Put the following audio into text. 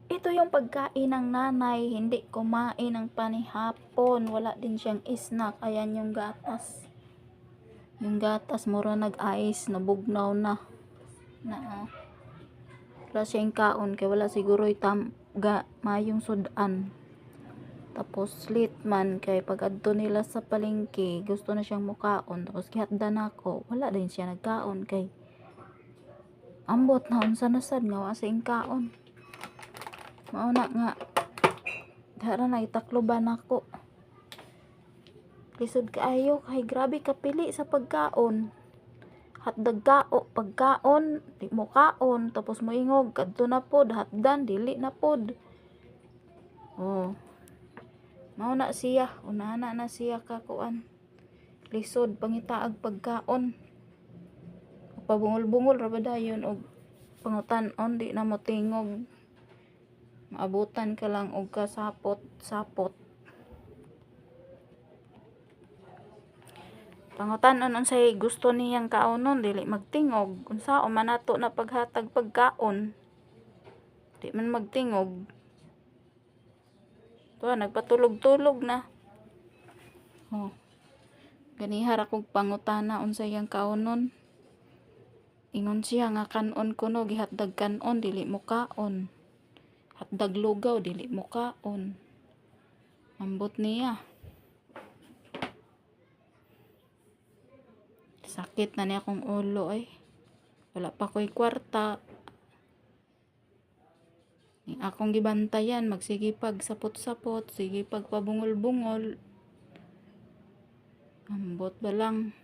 Ito yung pagkain ng nanay, hindi kumain ng panihapon, wala din siyang snack. Ayan yung gatas. Yung gatas, mura nag-ice, nabugnaw na. Wala siyang kaon, kaya wala siguro mayong sudan. Tapos slit man, kay pag adto nila sa palengke, gusto na siyang mukaon. Tapos gihatdan ako, wala din siya nagkaon, kay ambot na unsa na sad nga wa sa kaon. Mauna nga dara na itakloban ako. Lisod kaayo, kay grabe kapili sa pagkaon. Hatdag pagkaon, di mo kaon, tapos moingog kadto na pod, hatdan dili na pod. Oh. Mauna siya, unana na siya kakuan. Lisod pangitaag pagkaon. Pabungol-bungol ra ba dayon og pangutan-on di na mo tingog. Maabutan ka lang og kasapot-sapot. Pangutan-on unsay gusto niyang kaonon, dili magtingog. Unsaon man nato na paghatag pagkaon, di man magtingog. Tuwa, nagpatulog-tulog na. Oh. Ganihar akong pangutana unsay yang kaonon. Ingon siya nga kanon kuno, gihatdag kanon dili mo kaon. Hatdag lugaw dili mo kaon. Ambot niya. Sakit na niya akong ulo ay. Wala pa ko'y kwarta. Ni akong gibantayan, magsige pag sapot-sapot, sige pag pabungol-bungol. Ambot ba lang.